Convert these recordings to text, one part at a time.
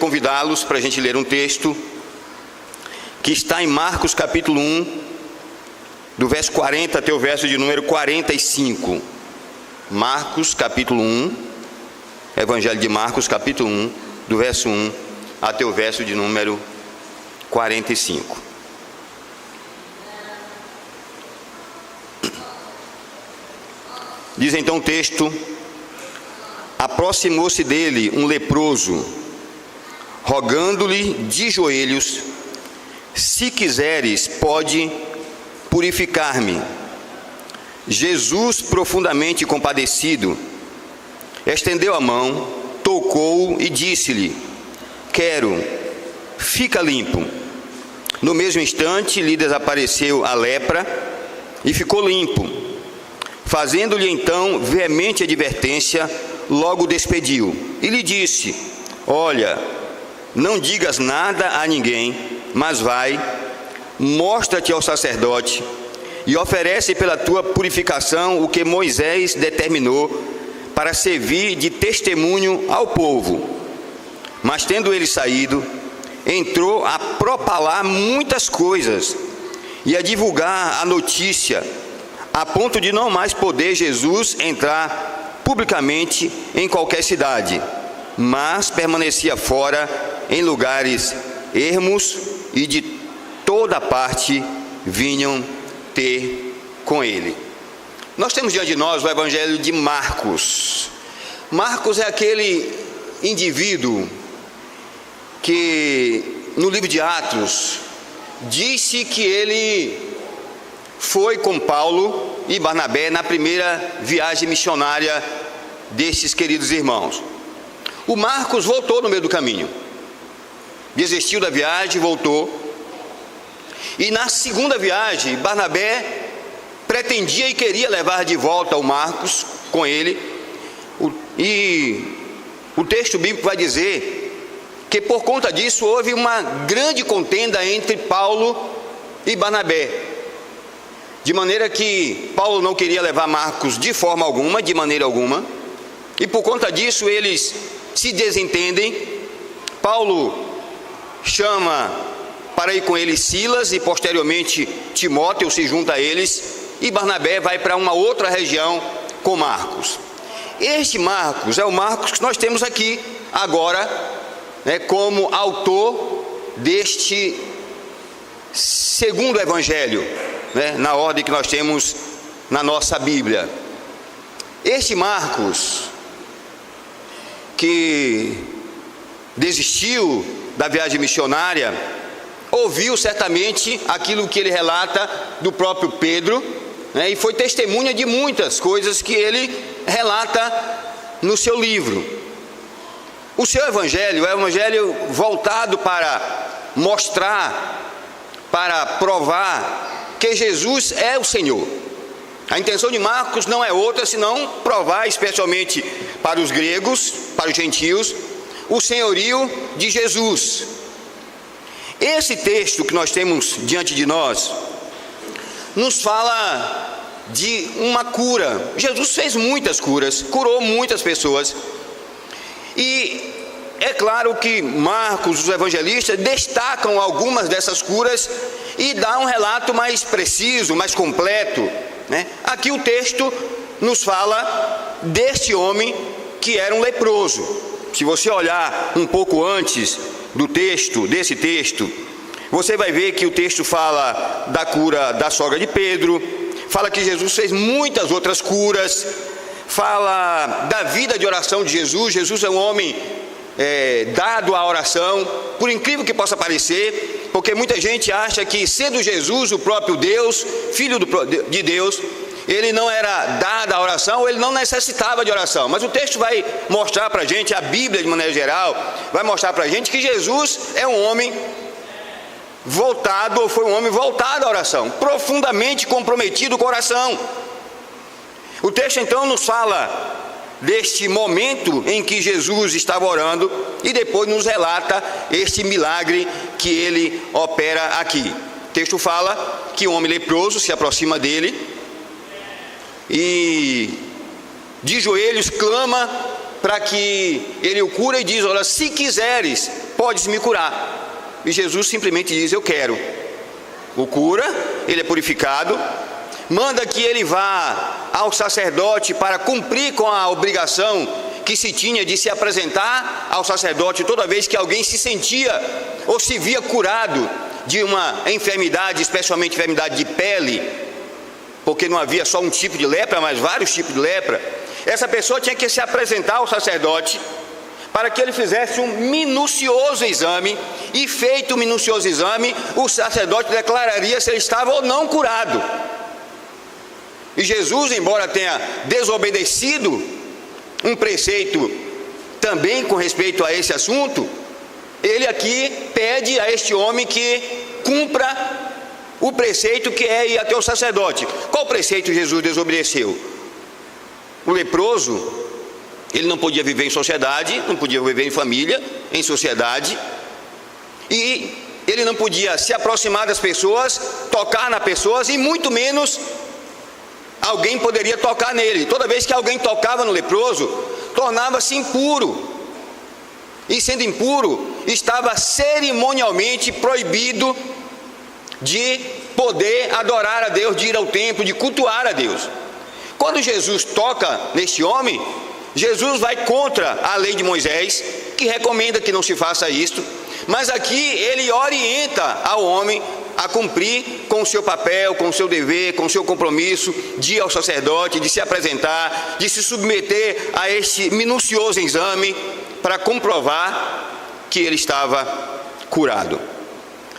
Convidá-los para a gente ler um texto que está em Marcos capítulo 1, do verso 40 até o verso de número 45. Marcos capítulo 1, Evangelho de Marcos capítulo 1, do verso 1 até o verso de número 45. Diz então o texto: aproximou-se dele um leproso, rogando-lhe de joelhos: se quiseres, pode purificar-me. Jesus, profundamente compadecido, estendeu a mão, tocou-o e disse-lhe: quero, fica limpo. No mesmo instante lhe desapareceu a lepra e ficou limpo. Fazendo-lhe então veemente advertência, logo o despediu e lhe disse: olha, não digas nada a ninguém, mas vai, mostra-te ao sacerdote e oferece pela tua purificação o que Moisés determinou para servir de testemunho ao povo. Mas tendo ele saído, entrou a propalar muitas coisas e a divulgar a notícia, a ponto de não mais poder Jesus entrar publicamente em qualquer cidade, mas permanecia fora em lugares ermos, e de toda parte vinham ter com ele. Nós temos diante de nós o Evangelho de Marcos. Marcos é aquele indivíduo que no livro de Atos disse que ele foi com Paulo e Barnabé na primeira viagem missionária desses queridos irmãos. O Marcos voltou no meio do caminho, desistiu da viagem, voltou. E na segunda viagem, Barnabé pretendia e queria levar de volta o Marcos com ele. E o texto bíblico vai dizer que por conta disso houve uma grande contenda entre Paulo e Barnabé, de maneira que Paulo não queria levar Marcos de forma alguma, de maneira alguma, e por conta disso eles se desentendem. Paulo chama para ir com ele Silas e posteriormente Timóteo se junta a eles, e Barnabé vai para uma outra região com Marcos. Este Marcos é o Marcos que nós temos aqui agora, como autor deste segundo evangelho, na ordem que nós temos na nossa Bíblia. Este Marcos, que desistiu da viagem missionária, ouviu certamente aquilo que ele relata do próprio Pedro, e foi testemunha de muitas coisas que ele relata no seu livro. O seu evangelho é um evangelho voltado para mostrar, para provar que Jesus é o Senhor. A intenção de Marcos não é outra senão provar, especialmente para os gregos, para os gentios, o senhorio de Jesus. Esse texto que nós temos diante de nós nos fala de uma cura. Jesus fez muitas curas, curou muitas pessoas. E é claro que Marcos, os evangelistas, destacam algumas dessas curas e dá um relato mais preciso, mais completo, Aqui o texto nos fala deste homem que era um leproso. Se você olhar um pouco antes do texto, desse texto, você vai ver que o texto fala da cura da sogra de Pedro, fala que Jesus fez muitas outras curas, fala da vida de oração de Jesus. Jesus é um homem dado à oração, por incrível que possa parecer, porque muita gente acha que, sendo Jesus o próprio Deus, Filho de Deus, ele não era dado à oração, ou ele não necessitava de oração. Mas o texto vai mostrar para a gente, a Bíblia de maneira geral, vai mostrar para a gente que Jesus é um homem voltado, ou foi um homem voltado à oração, profundamente comprometido com a oração. O texto então nos fala deste momento em que Jesus estava orando e depois nos relata este milagre que ele opera aqui. O texto fala que um homem leproso se aproxima dele e de joelhos clama para que ele o cure e diz: olha, se quiseres, podes me curar? E Jesus simplesmente diz: eu quero. O cura, ele é purificado, manda que ele vá ao sacerdote para cumprir com a obrigação que se tinha de se apresentar ao sacerdote toda vez que alguém se sentia ou se via curado de uma enfermidade, especialmente enfermidade de pele, porque não havia só um tipo de lepra, mas vários tipos de lepra. Essa pessoa tinha que se apresentar ao sacerdote para que ele fizesse um minucioso exame, e feito o minucioso exame, o sacerdote declararia se ele estava ou não curado. E Jesus, embora tenha desobedecido um preceito também com respeito a esse assunto, ele aqui pede a este homem que cumpra o preceito, que é ir até o sacerdote. Qual preceito Jesus desobedeceu? O leproso, ele não podia viver em sociedade, não podia viver em família, em sociedade, e ele não podia se aproximar das pessoas, tocar nas pessoas, e muito menos alguém poderia tocar nele. Toda vez que alguém tocava no leproso, tornava-se impuro, e sendo impuro, estava cerimonialmente proibido de poder adorar a Deus, de ir ao templo, de cultuar a Deus. Quando Jesus toca neste homem, Jesus vai contra a lei de Moisés, que recomenda que não se faça isto, mas aqui ele orienta ao homem a cumprir com o seu papel, com o seu dever, com o seu compromisso de ir ao sacerdote, de se apresentar, de se submeter a este minucioso exame para comprovar que ele estava curado.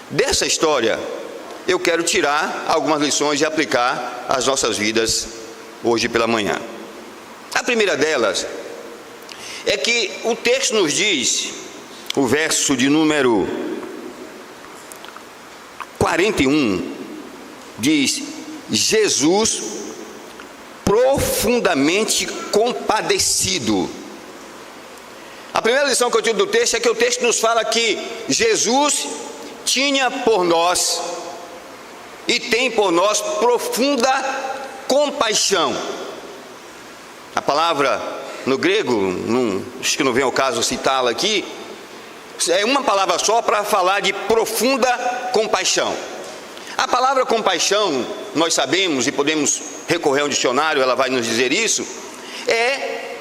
Dessa história, eu quero tirar algumas lições e aplicar às nossas vidas hoje pela manhã. A primeira delas é que o texto nos diz, o verso de número 41, diz: Jesus profundamente compadecido. A primeira lição que eu tiro do texto é que o texto nos fala que Jesus tinha por nós e tem por nós profunda compaixão. A palavra no grego, acho que não vem ao caso citá-la aqui, é uma palavra só para falar de profunda compaixão. A palavra compaixão, nós sabemos e podemos recorrer ao dicionário, ela vai nos dizer isso, é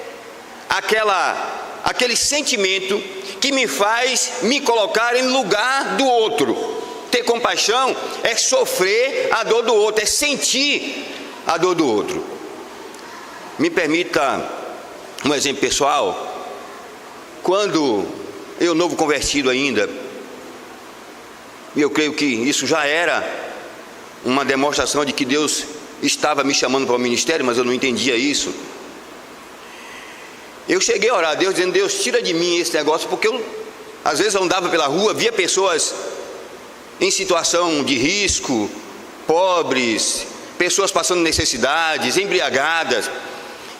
aquele sentimento que me faz me colocar em lugar do outro. Ter compaixão é sofrer a dor do outro, é sentir a dor do outro. Me permita um exemplo pessoal. Quando eu, novo convertido ainda, e eu creio que isso já era uma demonstração de que Deus estava me chamando para o ministério, mas eu não entendia isso. Eu cheguei a orar a Deus, dizendo: Deus, tira de mim esse negócio, porque eu, às vezes, eu andava pela rua, via pessoas em situação de risco, pobres, pessoas passando necessidades, embriagadas,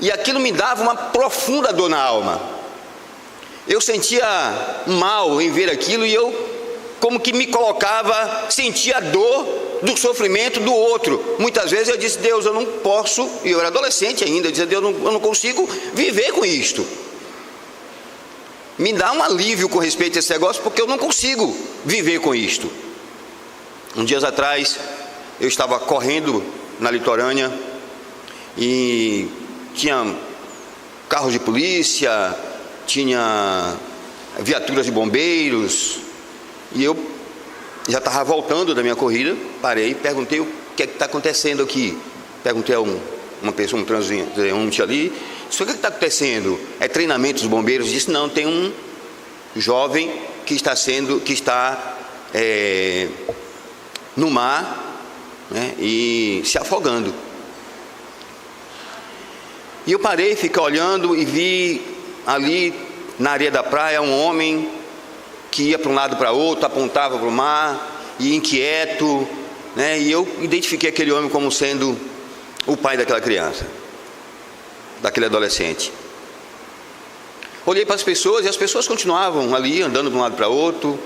e aquilo me dava uma profunda dor na alma. Eu sentia mal em ver aquilo, e eu como que me colocava, sentia a dor do sofrimento do outro. Muitas vezes eu disse: Deus, eu não posso, e eu era adolescente ainda, eu dizia: Deus, eu não consigo viver com isto. Me dá um alívio com respeito a esse negócio, porque eu não consigo viver com isto. Uns dias atrás, eu estava correndo na litorânea, e tinha carros de polícia, tinha viaturas de bombeiros, e eu já estava voltando da minha corrida, parei, perguntei o que é que está acontecendo aqui. Perguntei a uma pessoa, um transeunte ali, disse: o que é que está acontecendo? É treinamento dos bombeiros? Disse: não, tem um jovem que está no mar, né, e se afogando. E eu parei, fiquei olhando e vi ali na areia da praia um homem que ia para um lado para outro, apontava para o mar, e inquieto, né? E eu identifiquei aquele homem como sendo o pai daquela criança, daquele adolescente. Olhei para as pessoas, e as pessoas continuavam ali, andando de um lado para outro.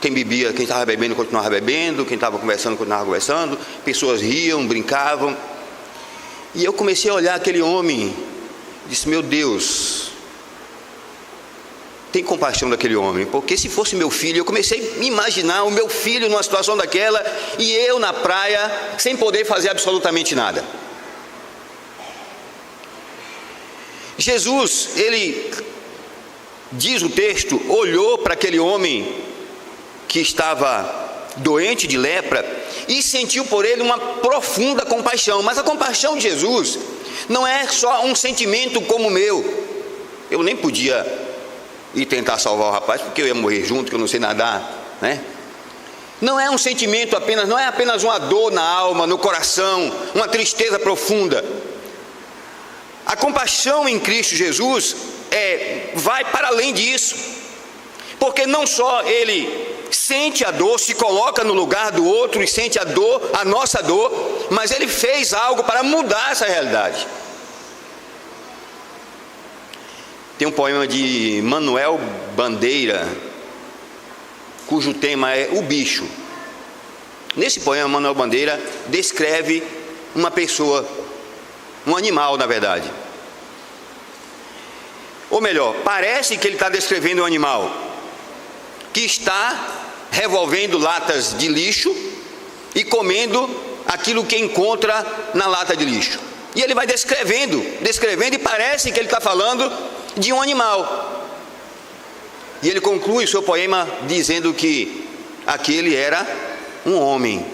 Quem bebia, quem estava bebendo, continuava bebendo, quem estava conversando, continuava conversando. Pessoas riam, brincavam. E eu comecei a olhar aquele homem, disse: meu Deus, tem compaixão daquele homem, porque se fosse meu filho, eu comecei a me imaginar o meu filho numa situação daquela e eu na praia sem poder fazer absolutamente nada. Jesus, ele, diz o texto, olhou para aquele homem que estava doente de lepra e sentiu por ele uma profunda compaixão. Mas a compaixão de Jesus não é só um sentimento como o meu. Eu nem podia ir tentar salvar o rapaz, porque eu ia morrer junto, que eu não sei nadar, né? Não é um sentimento apenas, não é apenas uma dor na alma, no coração, uma tristeza profunda. A compaixão em Cristo Jesus vai para além disso, porque não só ele sente a dor, se coloca no lugar do outro e sente a dor, a nossa dor, mas ele fez algo para mudar essa realidade. Tem um poema de Manuel Bandeira, cujo tema é O Bicho. Nesse poema, Manuel Bandeira descreve uma pessoa, um animal, na verdade. Ou melhor, parece que ele está descrevendo um animal que está revolvendo latas de lixo e comendo aquilo que encontra na lata de lixo. E ele vai descrevendo, e parece que ele está falando de um animal. E ele conclui o seu poema dizendo que aquele era um homem.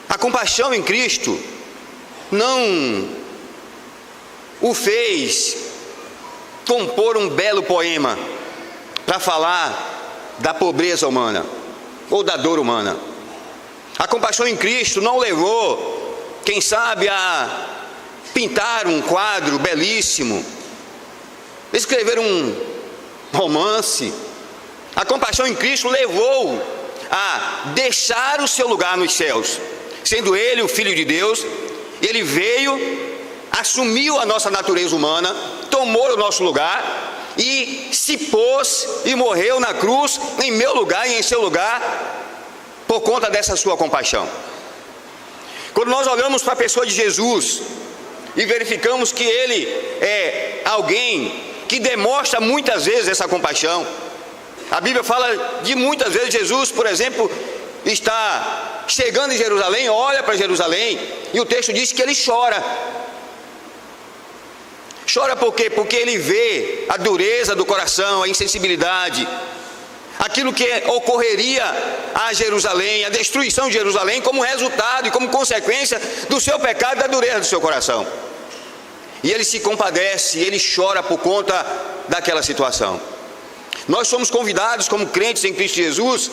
A compaixão em Cristo não o fez compor um belo poema para falar da pobreza humana ou da dor humana. A compaixão em Cristo não levou, quem sabe, a pintar um quadro belíssimo, escrever um romance. A compaixão em Cristo levou a deixar o seu lugar nos céus, sendo ele o Filho de Deus. Ele veio, assumiu a nossa natureza humana, tomou o nosso lugar e se pôs e morreu na cruz em meu lugar e em seu lugar, por conta dessa sua compaixão. Quando nós olhamos para a pessoa de Jesus e verificamos que ele é alguém que demonstra muitas vezes essa compaixão. A Bíblia fala de muitas vezes Jesus, por exemplo, está chegando em Jerusalém, olha para Jerusalém e o texto diz que ele chora. Chora por quê? Porque ele vê a dureza do coração, a insensibilidade, aquilo que ocorreria a Jerusalém, a destruição de Jerusalém como resultado e como consequência do seu pecado e da dureza do seu coração. E ele se compadece, ele chora por conta daquela situação. Nós somos convidados como crentes em Cristo Jesus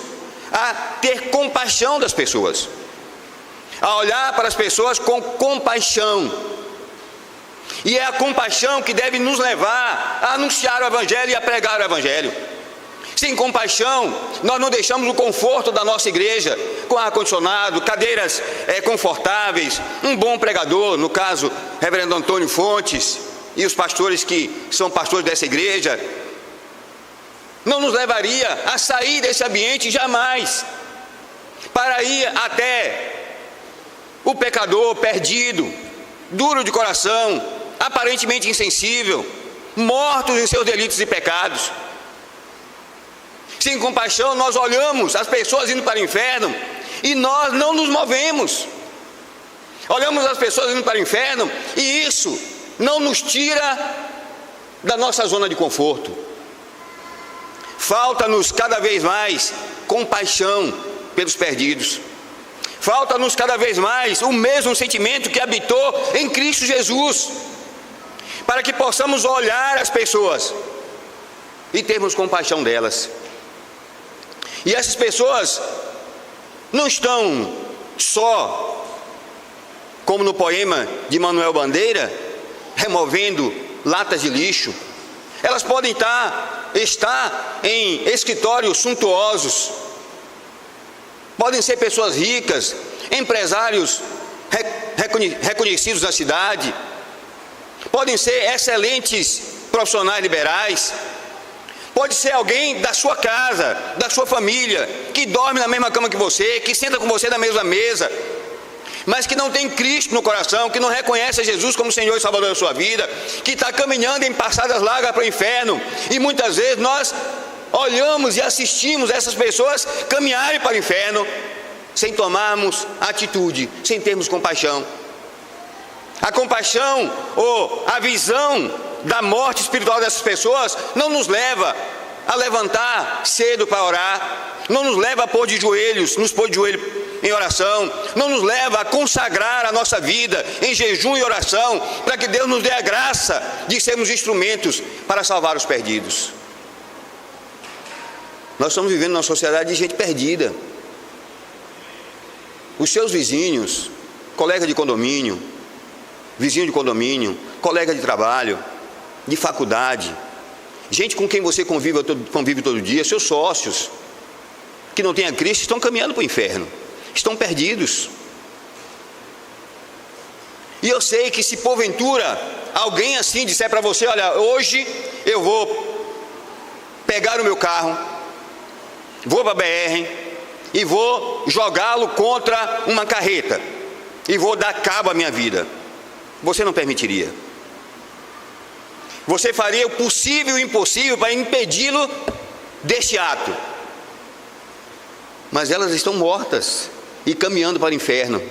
a ter compaixão das pessoas, a olhar para as pessoas com compaixão. E é a compaixão que deve nos levar a anunciar o Evangelho e a pregar o Evangelho. Sem compaixão, nós não deixamos o conforto da nossa igreja, com ar-condicionado, cadeiras confortáveis, um bom pregador, no caso, reverendo Antônio Fontes, e os pastores que são pastores dessa igreja, não nos levaria a sair desse ambiente jamais, para ir até o pecador perdido, duro de coração, aparentemente insensível, mortos em seus delitos e pecados. Sem compaixão, nós olhamos as pessoas indo para o inferno e nós não nos movemos. Olhamos as pessoas indo para o inferno e isso não nos tira da nossa zona de conforto. Falta-nos cada vez mais compaixão pelos perdidos. Falta-nos cada vez mais o mesmo sentimento que habitou em Cristo Jesus, para que possamos olhar as pessoas e termos compaixão delas. E essas pessoas não estão só, como no poema de Manuel Bandeira, removendo latas de lixo. Elas podem estar em escritórios suntuosos, podem ser pessoas ricas, empresários reconhecidos na cidade, podem ser excelentes profissionais liberais, pode ser alguém da sua casa, da sua família, que dorme na mesma cama que você, que senta com você na mesma mesa. mas que não tem Cristo no coração, que não reconhece a Jesus como Senhor e Salvador da sua vida, que está caminhando em passadas largas para o inferno, e muitas vezes nós olhamos e assistimos essas pessoas caminharem para o inferno, sem tomarmos atitude, sem termos compaixão. A compaixão ou a visão da morte espiritual dessas pessoas não nos leva a levantar cedo para orar, não nos leva a pôr de joelhos, nos pôr de joelho em oração, não nos leva a consagrar a nossa vida em jejum e oração, para que Deus nos dê a graça de sermos instrumentos para salvar os perdidos. Nós estamos vivendo numa sociedade de gente perdida. Os seus vizinhos, colega de condomínio, vizinho de condomínio, colega de trabalho, de faculdade, gente com quem você convive todo dia, seus sócios, que não têm a Cristo, estão caminhando para o inferno, estão perdidos. E eu sei que se porventura alguém assim disser para você: olha, hoje eu vou pegar o meu carro, vou para a BR e vou jogá-lo contra uma carreta e vou dar cabo à minha vida, você não permitiria. Você faria o possível e o impossível para impedi-lo deste ato. Mas elas estão mortas e caminhando para o inferno,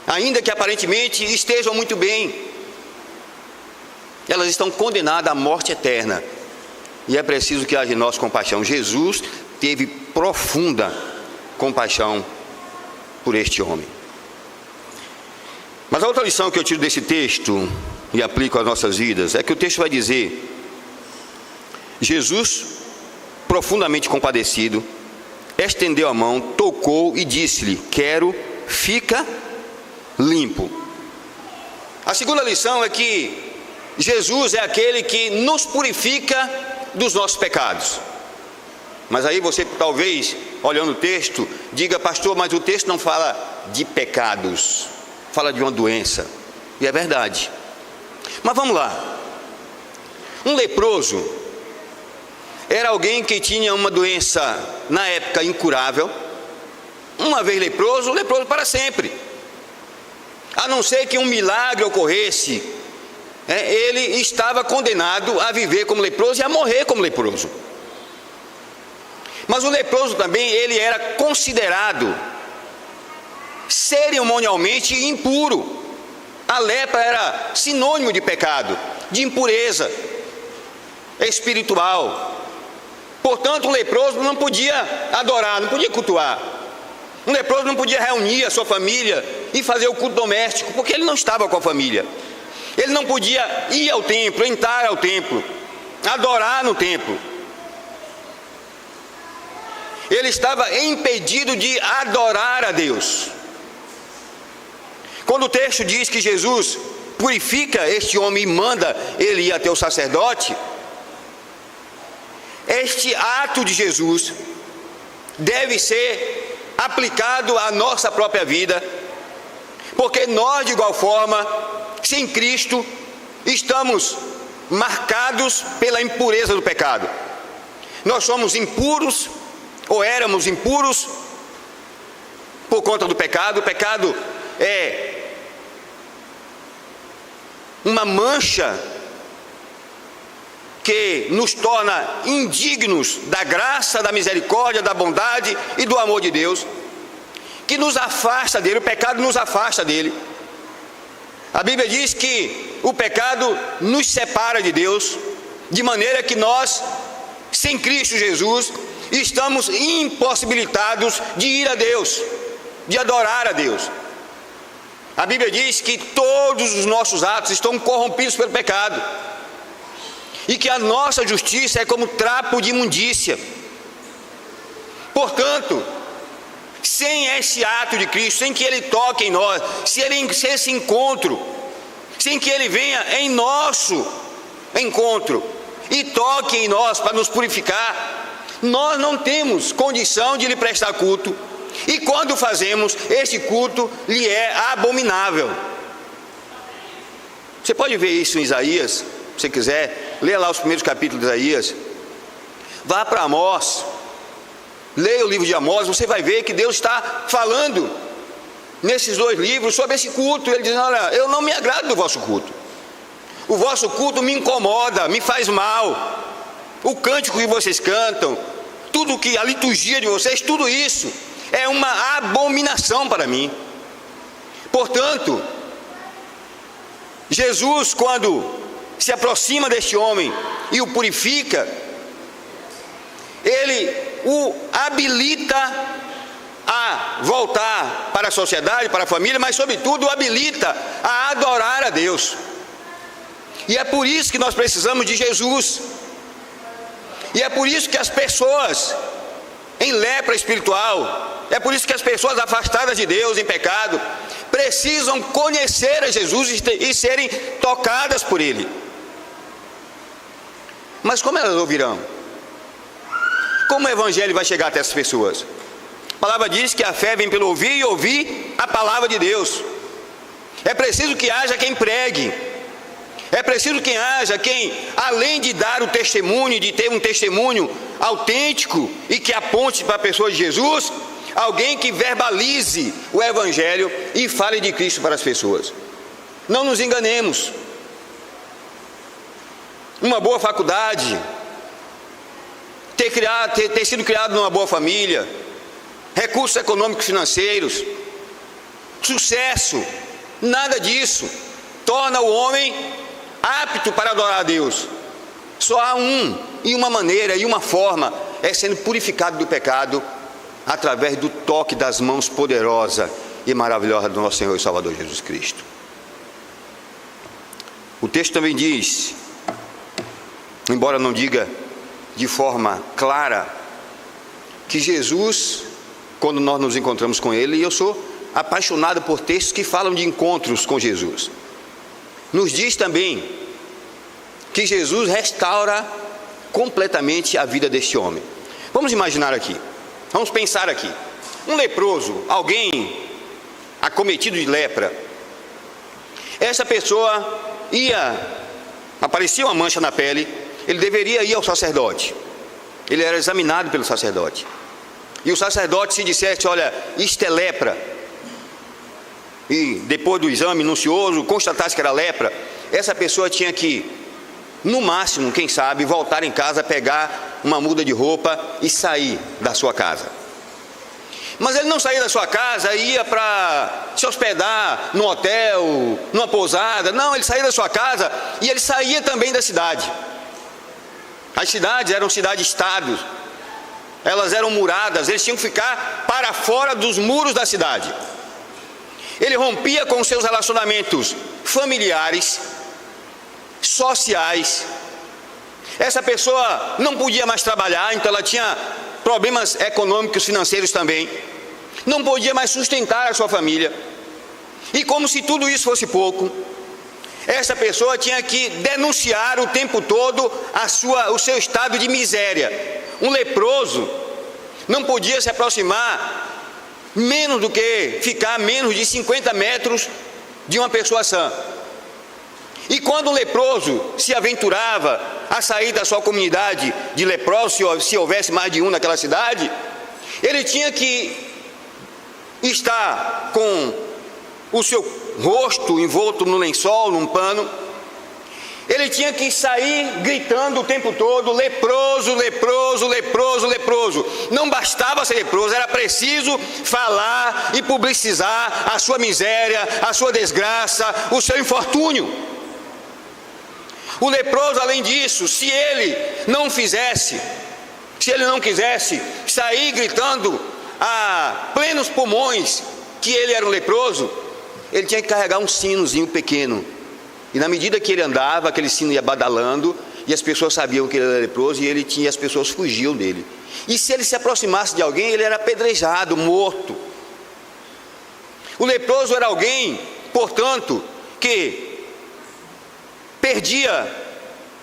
ainda que aparentemente estejam muito bem. Elas estão condenadas à morte eterna, e é preciso que haja em nós compaixão. Jesus teve profunda compaixão por este homem. Mas a outra lição que eu tiro desse texto e aplico às nossas vidas é que o texto vai dizer: Jesus, profundamente compadecido, estendeu a mão, tocou e disse-lhe: quero, fica limpo. A segunda lição é que Jesus é aquele que nos purifica dos nossos pecados. Mas aí você talvez, olhando o texto, diga: pastor, mas o texto não fala de pecados, fala de uma doença. E é verdade. Mas vamos lá. Um leproso era alguém que tinha uma doença, na época, incurável. Uma vez leproso para sempre. A não ser que um milagre ocorresse, ele estava condenado a viver como leproso e a morrer como leproso. Mas o leproso também, ele era considerado cerimonialmente impuro. A lepra era sinônimo de pecado, de impureza espiritual. Portanto, um leproso não podia adorar, não podia cultuar. Um leproso não podia reunir a sua família e fazer o culto doméstico, porque ele não estava com a família. Ele não podia ir ao templo, entrar ao templo, adorar no templo. Ele estava impedido de adorar a Deus. Quando o texto diz que Jesus purifica este homem e manda ele ir até o sacerdote, este ato de Jesus deve ser aplicado à nossa própria vida, porque nós, de igual forma, sem Cristo, estamos marcados pela impureza do pecado. Nós somos impuros, ou éramos impuros, por conta do pecado. O pecado é uma mancha que nos torna indignos da graça, da misericórdia, da bondade e do amor de Deus, que nos afasta dele. O pecado nos afasta dele. A Bíblia diz que o pecado nos separa de Deus, de maneira que nós, sem Cristo Jesus, estamos impossibilitados de ir a Deus, de adorar a Deus. A Bíblia diz que todos os nossos atos estão corrompidos pelo pecado, e que a nossa justiça é como trapo de imundícia. Portanto, sem esse ato de Cristo, sem que Ele toque em nós, sem esse encontro, sem que Ele venha em nosso encontro e toque em nós para nos purificar, nós não temos condição de lhe prestar culto, e quando fazemos, esse culto lhe é abominável. Você pode ver isso em Isaías, se você quiser, leia lá os primeiros capítulos de Isaías, vá para Amós, leia o livro de Amós, você vai ver que Deus está falando nesses 2 livros sobre esse culto. Ele diz: olha, eu não me agrado do vosso culto. O vosso culto me incomoda, me faz mal. O cântico que vocês cantam, tudo que a liturgia de vocês, tudo isso é uma abominação para mim. Portanto, Jesus, quando se aproxima deste homem e o purifica, ele o habilita a voltar para a sociedade, para a família, mas sobretudo o habilita a adorar a Deus. E é por isso que nós precisamos de Jesus. E é por isso que as pessoas em lepra espiritual, é por isso que as pessoas afastadas de Deus em pecado precisam conhecer a Jesus e serem tocadas por Ele. Mas como elas ouvirão? Como o Evangelho vai chegar até essas pessoas? A palavra diz que a fé vem pelo ouvir e ouvir a palavra de Deus. É preciso que haja quem pregue. É preciso que haja quem, além de dar o testemunho, de ter um testemunho autêntico e que aponte para a pessoa de Jesus, alguém que verbalize o Evangelho e fale de Cristo para as pessoas. Não nos enganemos. Uma boa faculdade, ter sido criado numa boa família, recursos econômicos financeiros, sucesso, nada disso torna o homem apto para adorar a Deus. Só há uma maneira e uma forma, é sendo purificado do pecado através do toque das mãos poderosa e maravilhosa do nosso Senhor e Salvador Jesus Cristo. O texto também diz, embora não diga de forma clara, que Jesus, quando nós nos encontramos com Ele, e eu sou apaixonado por textos que falam de encontros com Jesus, nos diz também que Jesus restaura completamente a vida deste homem. Vamos imaginar aqui, vamos pensar aqui, um leproso, alguém acometido de lepra. Essa pessoa aparecia uma mancha na pele, ele deveria ir ao sacerdote, ele era examinado pelo sacerdote, e o sacerdote, se dissesse: olha, isto é lepra, e depois do exame minucioso constatasse que era lepra, essa pessoa tinha que, no máximo, quem sabe, voltar em casa, pegar uma muda de roupa e sair da sua casa. Mas ele não saía da sua casa e ia para se hospedar num hotel, numa pousada. Não, ele saía da sua casa e ele saía também da cidade. As cidades eram cidade-estados, elas eram muradas, eles tinham que ficar para fora dos muros da cidade. Ele rompia com os seus relacionamentos familiares, sociais. Essa pessoa não podia mais trabalhar, então ela tinha problemas econômicos, financeiros também. Não podia mais sustentar a sua família. E como se tudo isso fosse pouco, essa pessoa tinha que denunciar o tempo todo o seu estado de miséria. Um leproso não podia se aproximar menos do que ficar a menos de 50 metros de uma pessoa sã. E quando o leproso se aventurava a sair da sua comunidade de leprosos, se houvesse mais de um naquela cidade, ele tinha que estar com o seu rosto envolto no lençol, num pano. Ele tinha que sair gritando o tempo todo: leproso, leproso, leproso, leproso. Não bastava ser leproso, era preciso falar e publicizar a sua miséria, a sua desgraça, o seu infortúnio. O leproso, além disso, se ele não quisesse sair gritando a plenos pulmões que ele era um leproso, ele tinha que carregar um sinozinho pequeno. E na medida que ele andava, aquele sino ia badalando, e as pessoas sabiam que ele era leproso, e as pessoas fugiam dele. E se ele se aproximasse de alguém, ele era apedrejado, morto. O leproso era alguém, portanto, que perdia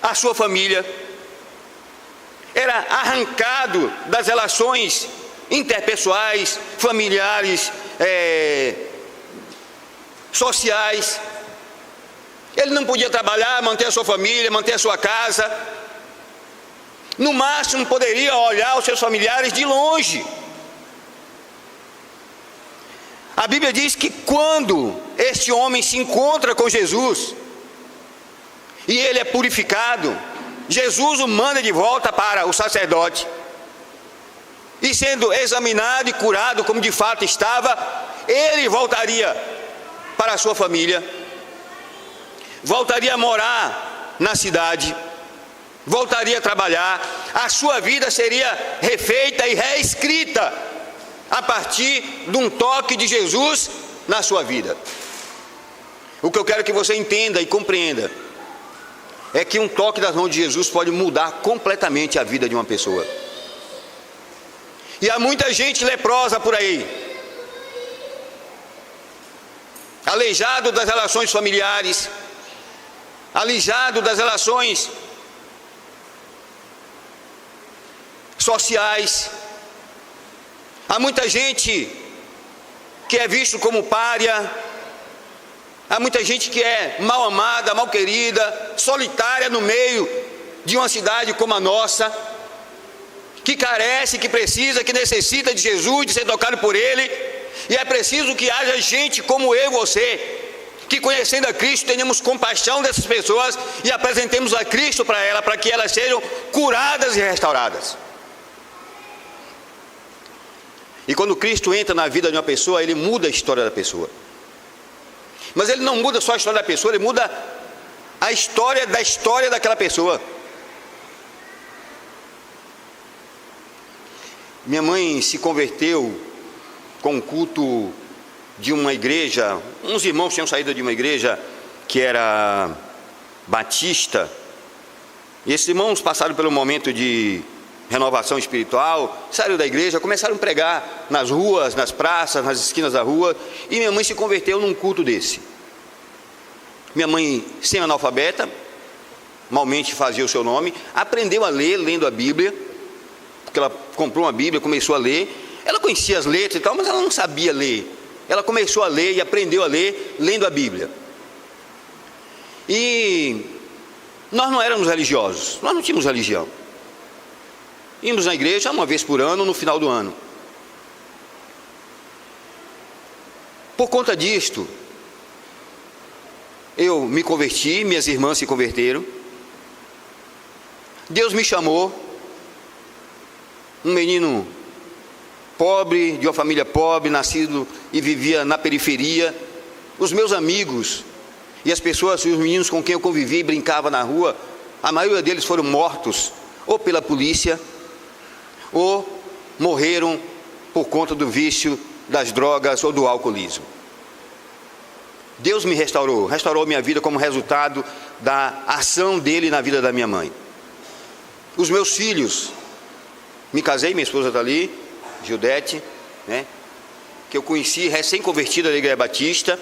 a sua família, era arrancado das relações interpessoais, familiares, sociais. Ele não podia trabalhar, manter a sua família, manter a sua casa. No máximo poderia olhar os seus familiares de longe. A Bíblia diz que quando este homem se encontra com Jesus e ele é purificado, Jesus o manda de volta para o sacerdote, e sendo examinado e curado como de fato estava, ele voltaria para a sua família, voltaria a morar na cidade, voltaria a trabalhar, a sua vida seria refeita e reescrita a partir de um toque de Jesus na sua vida. O que eu quero que você entenda e compreenda é que um toque das mãos de Jesus pode mudar completamente a vida de uma pessoa. E há muita gente leprosa por aí, aleijado das relações familiares, aleijado das relações sociais. Há muita gente que é visto como pária, há muita gente que é mal amada, mal querida, solitária no meio de uma cidade como a nossa, que carece, que precisa, que necessita de Jesus, de ser tocado por Ele. E é preciso que haja gente como eu e você, que conhecendo a Cristo tenhamos compaixão dessas pessoas e apresentemos a Cristo para ela, para que elas sejam curadas e restauradas. E quando Cristo entra na vida de uma pessoa, Ele muda a história da pessoa. Mas Ele não muda só a história da pessoa, Ele muda a história daquela pessoa. Minha mãe se converteu com um culto de uma igreja. Uns irmãos tinham saído de uma igreja que era batista, e esses irmãos passaram pelo momento de renovação espiritual, saíram da igreja, começaram a pregar nas ruas, nas praças, nas esquinas da rua, e minha mãe se converteu num culto desse. Minha mãe, semi-analfabeta, malmente fazia o seu nome, aprendeu a ler lendo a Bíblia, porque ela comprou uma Bíblia, começou a ler. Ela conhecia as letras e tal, mas ela não sabia ler. Ela começou a ler e aprendeu a ler lendo a Bíblia. E nós não éramos religiosos, nós não tínhamos religião. Íamos na igreja uma vez por ano, no final do ano. Por conta disto, eu me converti, minhas irmãs se converteram. Deus me chamou, um menino pobre, de uma família pobre, nascido e vivia na periferia. Os meus amigos e as pessoas, os meninos com quem eu convivia e brincava na rua, a maioria deles foram mortos ou pela polícia, ou morreram por conta do vício das drogas ou do alcoolismo. Deus me restaurou minha vida como resultado da ação dele na vida da minha mãe. Os meus filhos, me casei, minha esposa está ali, Gildete, né, que eu conheci recém-convertida da Igreja Batista.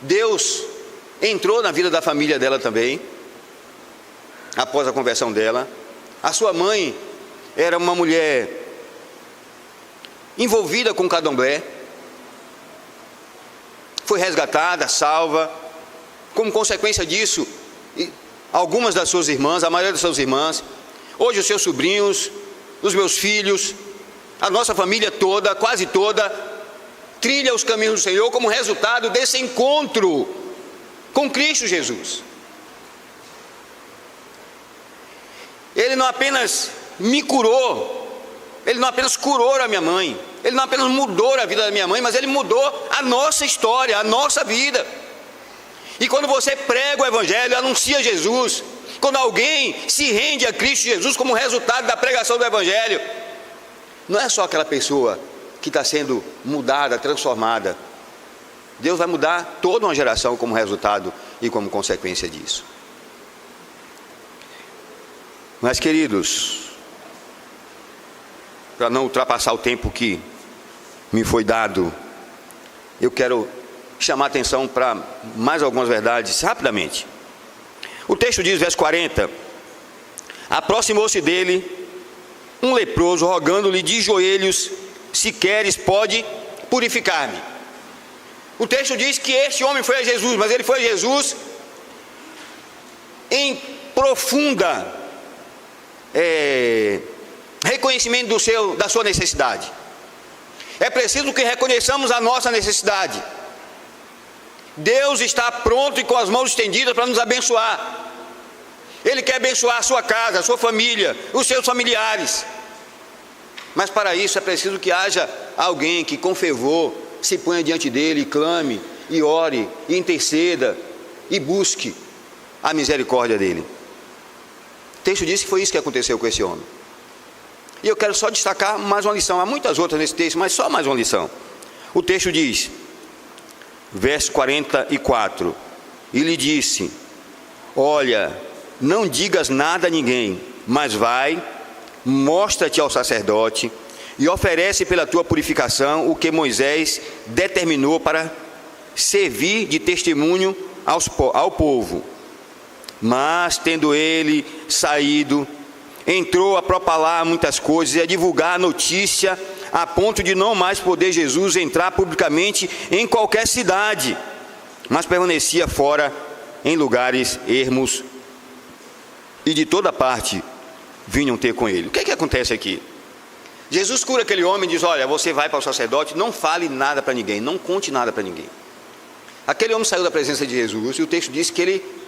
Deus entrou na vida da família dela também, após a conversão dela. A sua mãe era uma mulher envolvida com candomblé, foi resgatada, salva. Como consequência disso, algumas das suas irmãs, a maioria das suas irmãs, hoje os seus sobrinhos, os meus filhos, a nossa família toda, quase toda, trilha os caminhos do Senhor como resultado desse encontro com Cristo Jesus. Ele não apenas me curou, Ele não apenas curou a minha mãe, Ele não apenas mudou a vida da minha mãe, mas Ele mudou a nossa história, a nossa vida. E quando você prega o Evangelho, anuncia Jesus, quando alguém se rende a Cristo Jesus como resultado da pregação do Evangelho, não é só aquela pessoa que está sendo mudada, transformada. Deus vai mudar toda uma geração como resultado e como consequência disso. Mas, queridos, para não ultrapassar o tempo que me foi dado, eu quero chamar a atenção para mais algumas verdades rapidamente. O texto diz, verso 40: aproximou-se dele um leproso, rogando-lhe de joelhos: se queres, pode purificar-me. O texto diz que este homem foi a Jesus, mas ele foi a Jesus em profunda reconhecimento da sua necessidade. É preciso que reconheçamos a nossa necessidade. Deus está pronto e com as mãos estendidas para nos abençoar. Ele quer abençoar a sua casa, a sua família, os seus familiares. Mas para isso é preciso que haja alguém que com fervor se ponha diante dele e clame, e ore, e interceda, e busque a misericórdia dele. O texto diz que foi isso que aconteceu com esse homem. E eu quero só destacar mais uma lição. Há muitas outras nesse texto, mas só mais uma lição. O texto diz, verso 44, e lhe disse: olha, não digas nada a ninguém, mas vai, mostra-te ao sacerdote e oferece pela tua purificação o que Moisés determinou para servir de testemunho ao povo. Mas, tendo ele saído, entrou a propalar muitas coisas e a divulgar a notícia, a ponto de não mais poder Jesus entrar publicamente em qualquer cidade, mas permanecia fora em lugares ermos, e de toda parte vinham ter com ele. O que é que acontece aqui? Jesus cura aquele homem e diz: olha, você vai para o sacerdote, não fale nada para ninguém, não conte nada para ninguém. Aquele homem saiu da presença de Jesus e o texto diz que ele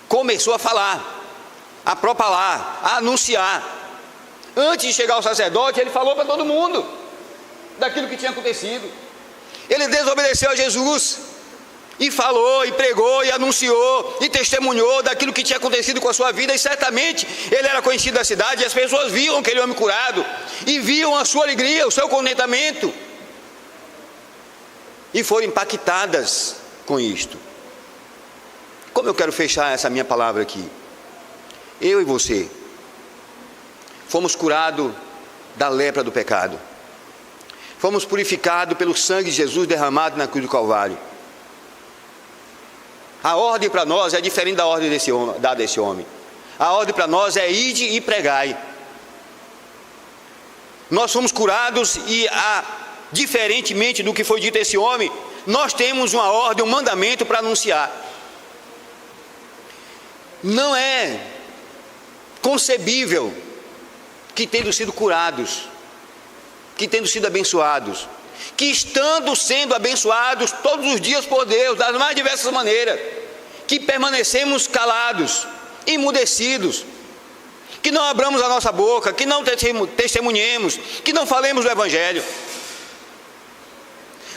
começou a falar, a propalar, a anunciar. Antes de chegar ao sacerdote, ele falou para todo mundo daquilo que tinha acontecido. Ele desobedeceu a Jesus e falou, e pregou, e anunciou, e testemunhou daquilo que tinha acontecido com a sua vida. E certamente ele era conhecido da cidade, e as pessoas viam aquele homem curado, e viam a sua alegria, o seu contentamento, e foram impactadas com isto. Como eu quero fechar essa minha palavra aqui? Eu e você fomos curados da lepra do pecado, fomos purificados pelo sangue de Jesus derramado na cruz do Calvário. A ordem para nós é diferente da ordem dada desse homem. A ordem para nós é: ide e pregai. Nós fomos curados e, diferentemente do que foi dito a esse homem, nós temos uma ordem, um mandamento para anunciar. Não é concebível que tendo sido curados, que tendo sido abençoados, que estando sendo abençoados todos os dias por Deus, das mais diversas maneiras, que permanecemos calados, emudecidos, que não abramos a nossa boca, que não testemunhemos, que não falemos do Evangelho.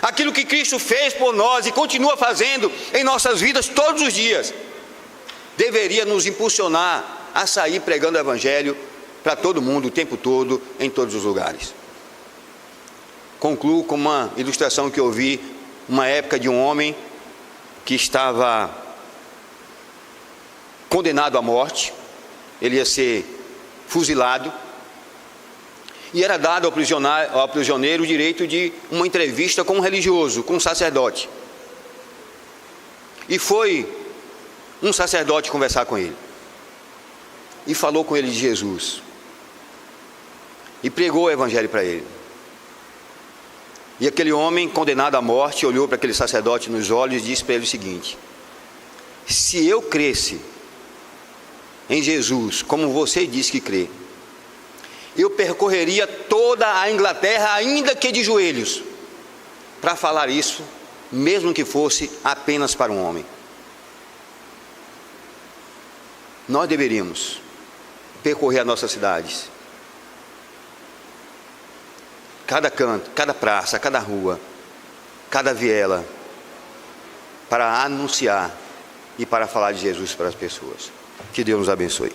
Aquilo que Cristo fez por nós e continua fazendo em nossas vidas todos os dias, deveria nos impulsionar a sair pregando o Evangelho para todo mundo, o tempo todo, em todos os lugares. Concluo com uma ilustração que eu vi, uma época de um homem que estava condenado à morte. Ele ia ser fuzilado, e era dado ao prisioneiro o direito de uma entrevista com um religioso, com um sacerdote. E foi um sacerdote conversar com ele, e falou com ele de Jesus, e pregou o Evangelho para ele. E aquele homem condenado à morte olhou para aquele sacerdote nos olhos e disse para ele o seguinte: se eu cresce em Jesus como você disse que crê, eu percorreria toda a Inglaterra, ainda que de joelhos, para falar isso, mesmo que fosse apenas para um homem. Nós deveríamos percorrer as nossas cidades, cada canto, cada praça, cada rua, cada viela, para anunciar e para falar de Jesus para as pessoas. Que Deus nos abençoe.